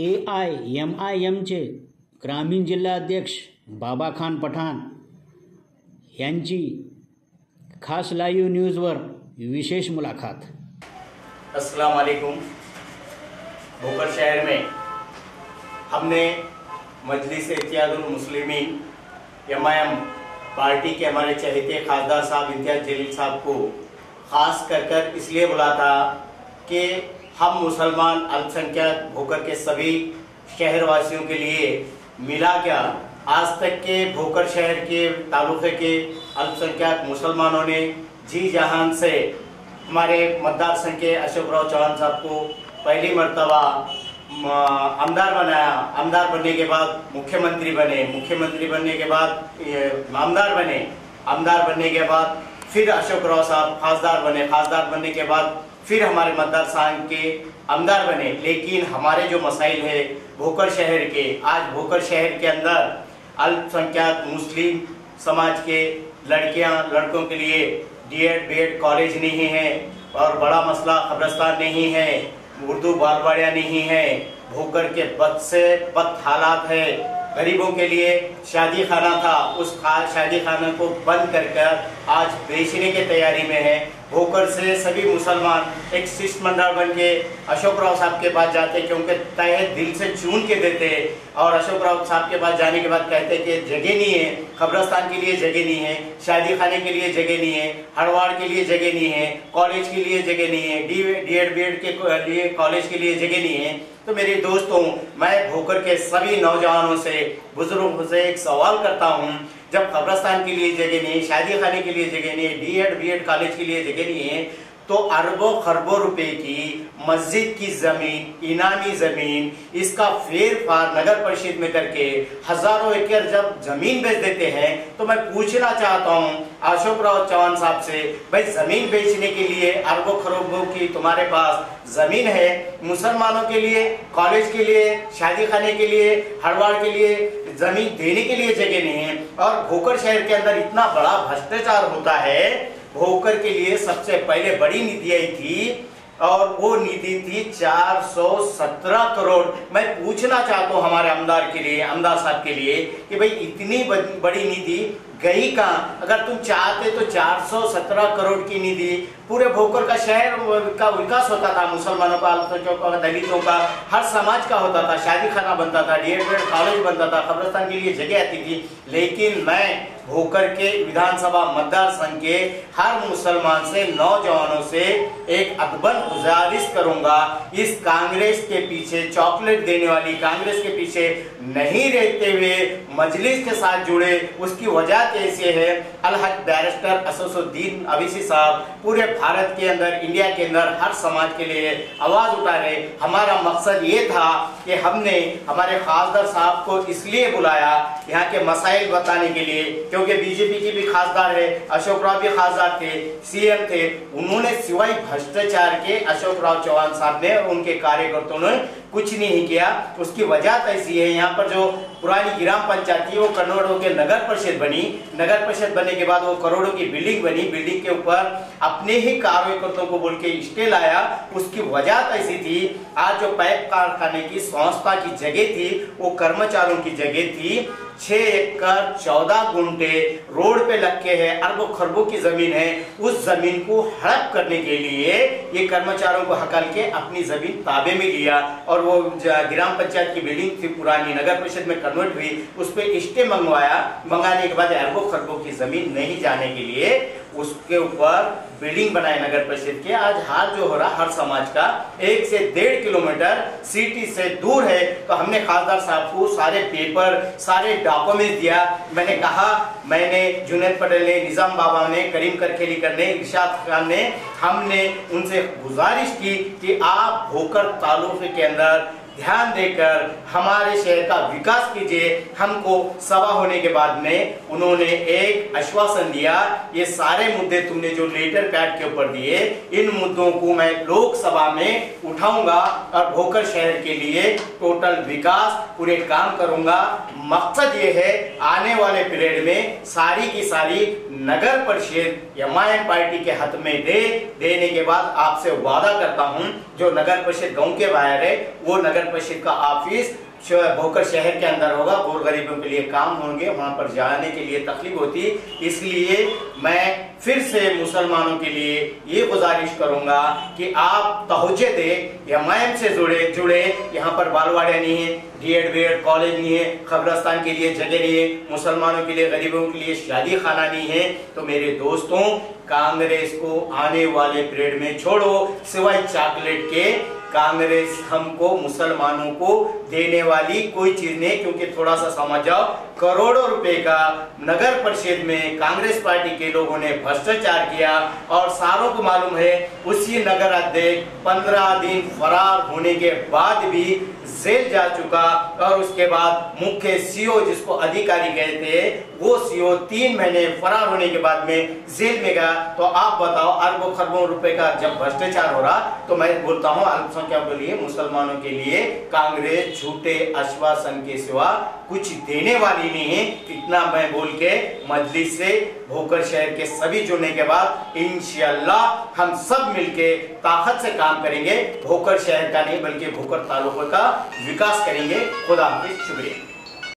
AIMIMचे ग्रामीण जिल्हा अध्यक्ष बाबा खान पठाण यांची खास लाईव्ह न्यूजवर विशेष मुलाकात। अस्सलाम वालेकुम। भोकर शहर में हमने मजलिस इत्तेहादुल मुस्लिमीन MIM पार्टी के हमारे चहेते खासदार साहब इम्तियाज जलील साहब को खास कर इसलिए बुला था कि हम मुसलमान अल्पसंख्यक भोकर के सभी शहरवासियों के लिए मिला क्या आज तक के भोकर शहर के तालुके के अल्पसंख्यक मुसलमानों ने जी जहान से हमारे मतदार संघ के अशोक राव चौहान साहब को पहली मर्तबा आमदार बनाया। आमदार बनने के बाद मुख्यमंत्री बने, मुख्यमंत्री बनने के बाद आमदार बने, आमदार बनने के बाद फिर अशोक राव साहब खासदार बने, खासदार बनने के बाद फिर हमारे मतदार संघ के आमदार बने। लेकिन हमारे जो मसाइल है भोकर शहर के, आज भोकर शहर के अंदर अल्पसंख्यक मुस्लिम समाज के लड़कियां लड़कों के लिए D.Ed B.Ed कॉलेज नहीं है और बड़ा मसला कब्रिस्तान नहीं है, उर्दू बालवाड़िया नहीं है, भोकर के बद से बद हालात है। गरीबों के लिए शादी खाना था, उस शादी खाना को बंद कर आज बेचने की तैयारी में है। भोकर से सभी मुसलमान एक शिष्टमंडल बन के अशोक राव साहब के पास जाते क्योंकि तहे दिल से चुन के देते और अशोक राव साहब के पास जाने के बाद कहते कि जगह नहीं है, कब्रिस्तान के लिए जगह नहीं है, शादी खाने के लिए जगह नहीं है, हड़वाड़ के लिए जगह नहीं है, कॉलेज के लिए जगह नहीं है, D.Ed B.Ed के लिए कॉलेज के लिए जगह नहीं है। तो मेरे दोस्तों, मैं भोकर के सभी नौजवानों से बुजुर्गों से एक सवाल करता हूँ, जब कब्रिस्तान के लिए जगह नहीं है, शादी खाने के लिए जगह नहीं है, D.Ed B.Ed कॉलेज के लिए जगह नहीं है, तो अरबों खरबों रुपए की मस्जिद की जमीन, इनामी जमीन, इसका फेर फार नगर परिषद में करके हजारों एकड़ जब जमीन बेच देते हैं, तो मैं पूछना चाहता हूं अशोक राव चौहान साहब से, भाई जमीन बेचने के लिए अरबों खरबों की तुम्हारे पास जमीन है, मुसलमानों के लिए कॉलेज के लिए, शादी खाने के लिए, हड़वाड़ के लिए जमीन देने के लिए जगह नहीं है। और भोकर शहर के अंदर इतना बड़ा भ्रष्टाचार होता है। भोकर के लिए सबसे पहले बड़ी निधि आई थी और वो निधि थी 417 करोड़। मैं पूछना चाहता हूँ हमारे आमदार के लिए, आमदार साहब के लिए कि भाई इतनी बड़ी निधि गई कहाँ? अगर तुम चाहते तो 417 करोड़ की निधि पूरे भोकर का शहर का विकास होता था, मुसलमानों का, अल्पसंख्यकों का, दलितों का, हर समाज का होता था, शादी खाना बनता था, D.Ed B.Ed कॉलेज बनता था, कब्रिस्तान के लिए जगह आती थी। लेकिन मैं भोकर के विधानसभा मतदार संघ के हर मुसलमान से, नौजवानों से एक अदबन गुजारिश करूंगा, इस कांग्रेस के पीछे, चॉकलेट देने वाली कांग्रेस के पीछे नहीं रहते हुए मजलिस के साथ जुड़े। उसकी वजह कैसे है? अलहज बैरिस्टर असदुद्दीन अवीसी साहब पूरे भारत के अंदर, इंडिया के अंदर हर समाज के लिए आवाज उठा रहे। हमारा मकसद ये था कि हमने हमारे खासदार साहब को इसलिए बुलाया यहाँ के मसाइल बताने के लिए, क्योंकि बीजेपी की भी खासदार है, अशोक राव भी खासदार थे, CM थे। उन्होंने सिवाय भ्रष्टाचार के अशोक राव चौहान साहब ने और उनके कार्यकर्ताओं ने कुछ नहीं किया। उसकी वजह ऐसी है, यहाँ पर जो पुरानी ग्राम पंचायत थी वो करोड़ों के नगर परिषद बनी, नगर परिषद बनने के बाद वो करोड़ों की बिल्डिंग बनी, बिल्डिंग के ऊपर अपने ही कार्यकर्ताओं को बोल के स्टे लाया। उसकी वजह ऐसी थी, आज जो पाइप कारखाने की संस्था की जगह थी वो कर्मचारियों की जगह थी। 6 एकड़ 14 गुंठे रोड पे लग के है, अरबों खरबों की जमीन है। उस जमीन को हड़प करने के लिए ये कर्मचारियों को हकल के अपनी जमीन ताबे में लिया और वो ग्राम पंचायत की बिल्डिंग थी पुरानी, नगर परिषद में कन्वर्ट हुई, उस पे स्टे मंगवाया। मंगाने के बाद अरबों खरबों की जमीन नहीं जाने के लिए उसके ऊपर बिल्डिंग बनाए नगर परिषद के। आज हाल जो हो रहा हर समाज का 1 से 1.5 किलोमीटर सिटी से दूर है। तो हमने खासदार साहब को सारे पेपर, सारे डॉक्यूमेंट दिया। मैंने कहा, मैंने जुनैद पटेल ने, निजाम बाबा ने, करीम करखेलीकर ने, इरशाद खान ने, हमने उनसे गुजारिश की कि आप भोकर तालुके के अंदर ध्यान देकर हमारे शहर का विकास कीजिए। हमको सभा होने के बाद में उन्होंने एक आश्वासन दिया, ये सारे मुद्दे तुमने जो लेटर पैड के ऊपर दिए, इन मुद्दों को मैं लोकसभा में उठाऊंगा और भोकर शहर के लिए टोटल विकास पूरे काम करूंगा। मकसद ये है आने वाले पीरियड में सारी की सारी नगर परिषद MIM पार्टी के हाथ में देने के बाद आपसे वादा करता हूं, जो नगर परिषद गांव के बाहर है वो नगर नगर परिषद का ऑफिस भोकर शहर के अंदर होगा। गौर गरीबों के लिए काम होंगे, वहां पर जाने के लिए तकलीफ होती, इसलिए मैं फिर से मुसलमानों के लिए ये गुजारिश करूंगा कि आप तवज्जो दें, एमआईएम से जुड़े। यहाँ पर बालवाड़िया नहीं है, डीएड बीएड कॉलेज नहीं है, कब्रस्तान के लिए जगह नहीं है, मुसलमानों के लिए गरीबों के लिए शादी खाना नहीं है। तो मेरे दोस्तों, कांग्रेस को आने वाले पीरियड में छोड़ो, सिवाय चॉकलेट के कांग्रेस हमको मुसलमानों को देने वाली कोई चीज नहीं। क्योंकि थोड़ा सा समझ जाओ, करोड़ों रुपए का नगर परिषद में कांग्रेस पार्टी के लोगों ने भ्रष्टाचार किया और सारों को मालूम है। उसी नगर अध्यक्ष 15 दिन फरार होने के बाद भी जेल जा चुका और उसके बाद मुख्य सीओ जिसको अधिकारी गए थे, वो सीओ 3 महीने फरार होने के बाद में जेल में गया। तो आप बताओ, अरबों खरबों रुपए का जब भ्रष्टाचार हो रहा, तो मैं बोलता हूं अल्पसंख्यकों के लिए, मुसलमानों के लिए कांग्रेस झूठे आश्वासन के सिवा कुछ देने वाली नहीं है। इतना मैं बोल के मजलिस से भोकर शहर के सभी जुड़ने के बाद इंशाअल्लाह हम सब मिलके ताकत से काम करेंगे। भोकर शहर का नहीं बल्कि भोकर तालुका का विकास करेंगे। खुदा हाफिज, शुक्रिया।